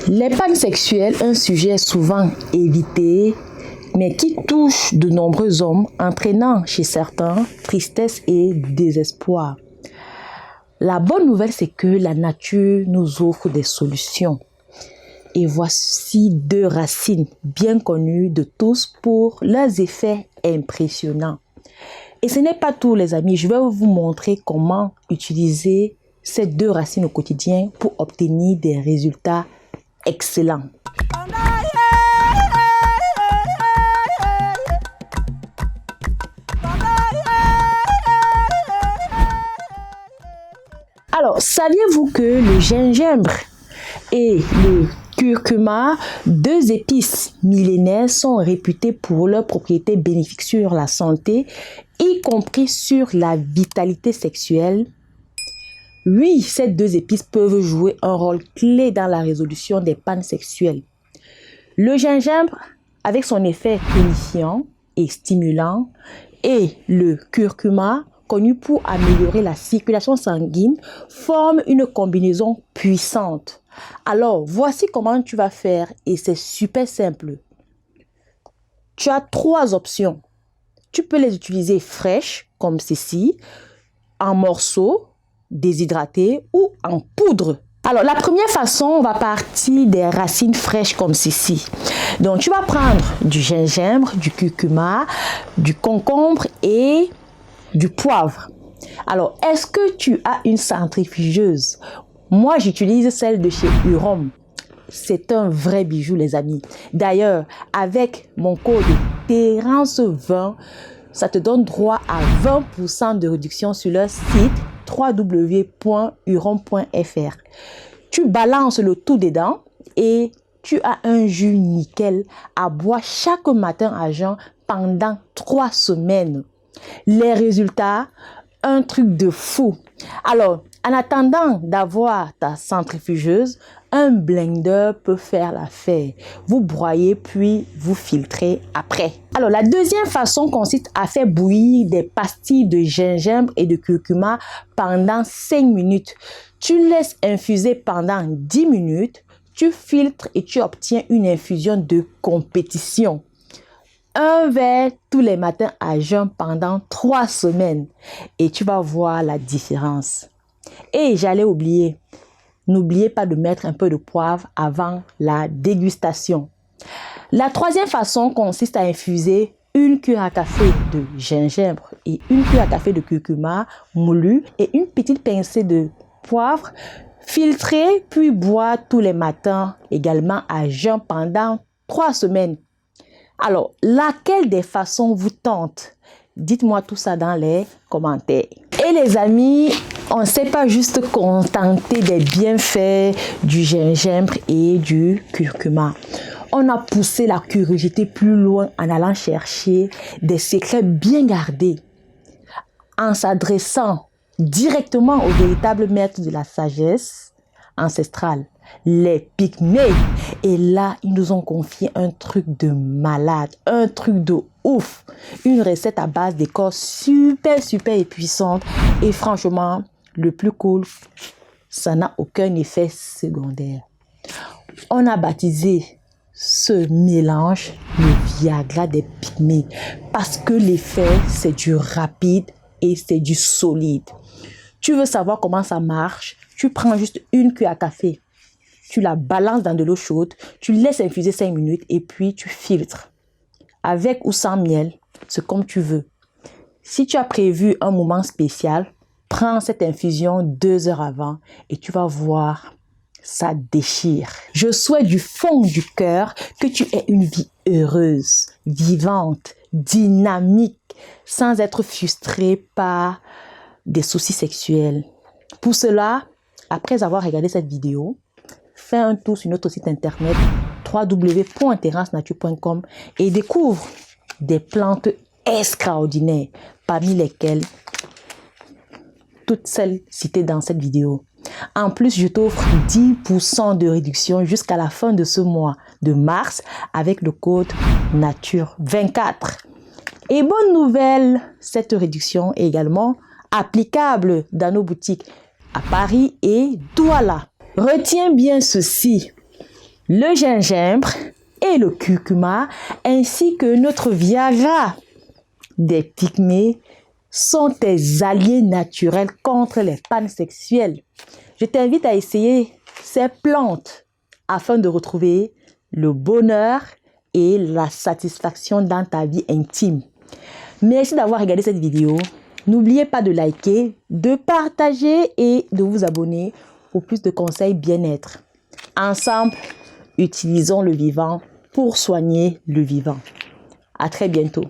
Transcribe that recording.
Les pannes sexuelles, un sujet souvent évité, mais qui touche de nombreux hommes, entraînant chez certains tristesse et désespoir. La bonne nouvelle, c'est que la nature nous offre des solutions. Et voici deux racines bien connues de tous pour leurs effets impressionnants. Et ce n'est pas tout, les amis. Je vais vous montrer comment utiliser ces deux racines au quotidien pour obtenir des résultats excellents. Alors, saviez-vous que le gingembre et le curcuma, deux épices millénaires, sont réputés pour leurs propriétés bénéfiques sur la santé, y compris sur la vitalité sexuelle? Oui, ces deux épices peuvent jouer un rôle clé dans la résolution des pannes sexuelles. Le gingembre, avec son effet tonifiant et stimulant, et le curcuma, connu pour améliorer la circulation sanguine, forment une combinaison puissante. Alors, voici comment tu vas faire et c'est super simple. Tu as trois options. Tu peux les utiliser fraîches, comme ceci, en morceaux, déshydratés ou en poudre. Alors, la première façon, on va partir des racines fraîches comme ceci. Donc, tu vas prendre du gingembre, du curcuma, du concombre et du poivre. Alors, est-ce que tu as une centrifugeuse? Moi, j'utilise celle de chez Urom. C'est un vrai bijou, les amis. D'ailleurs, avec mon code Terence20, ça te donne droit à 20% de réduction sur leur site www.urom.fr. Tu balances le tout dedans et tu as un jus nickel à boire chaque matin à jeun pendant 3 semaines. Les résultats, un truc de fou. Alors, en attendant d'avoir ta centrifugeuse, un blender peut faire l'affaire. Vous broyez puis vous filtrez après. Alors, la deuxième façon consiste à faire bouillir des pastilles de gingembre et de curcuma pendant 5 minutes. Tu laisses infuser pendant 10 minutes, tu filtres et tu obtiens une infusion de compétition. Un verre tous les matins à jeun pendant 3 semaines et tu vas voir la différence. Et j'allais oublier, n'oubliez pas de mettre un peu de poivre avant la dégustation. La troisième façon consiste à infuser une cuillère à café de gingembre et une cuillère à café de curcuma moulu et une petite pincée de poivre, filtrer puis boire tous les matins également à jeun pendant 3 semaines. Alors, laquelle des façons vous tente? Dites-moi tout ça dans les commentaires. Et les amis, on ne s'est pas juste contenté des bienfaits du gingembre et du curcuma. On a poussé la curiosité plus loin en allant chercher des secrets bien gardés, en s'adressant directement au véritable maître de la sagesse ancestrale, les Pygmées. Et là, ils nous ont confié un truc de malade, un truc de ouf. Une recette à base d'écorce super et puissante. Et franchement, le plus cool, ça n'a aucun effet secondaire. On a baptisé ce mélange le Viagra des Pygmées parce que l'effet, c'est du rapide et c'est du solide. Tu veux savoir comment ça marche? Tu prends juste une cuillère à café. Tu la balances dans de l'eau chaude, tu laisses infuser 5 minutes et puis tu filtres. Avec ou sans miel, c'est comme tu veux. Si tu as prévu un moment spécial, prends cette infusion 2 heures avant et tu vas voir, ça déchire. Je souhaite du fond du cœur que tu aies une vie heureuse, vivante, dynamique, sans être frustré par des soucis sexuels. Pour cela, après avoir regardé cette vidéo, fais un tour sur notre site internet www.terencenature.com et découvre des plantes extraordinaires, parmi lesquelles toutes celles citées dans cette vidéo. En plus, je t'offre 10% de réduction jusqu'à la fin de ce mois de mars avec le code NATURE24. Et bonne nouvelle, cette réduction est également applicable dans nos boutiques à Paris et Douala. Retiens bien ceci. le gingembre et le curcuma, ainsi que notre Viagra des pygmées, sont tes alliés naturels contre les pannes sexuelles. Je t'invite à essayer ces plantes afin de retrouver le bonheur et la satisfaction dans ta vie intime. Merci d'avoir regardé cette vidéo. N'oubliez pas de liker, de partager et de vous abonner pour plus de conseils bien-être. Ensemble, utilisons le vivant pour soigner le vivant. À très bientôt.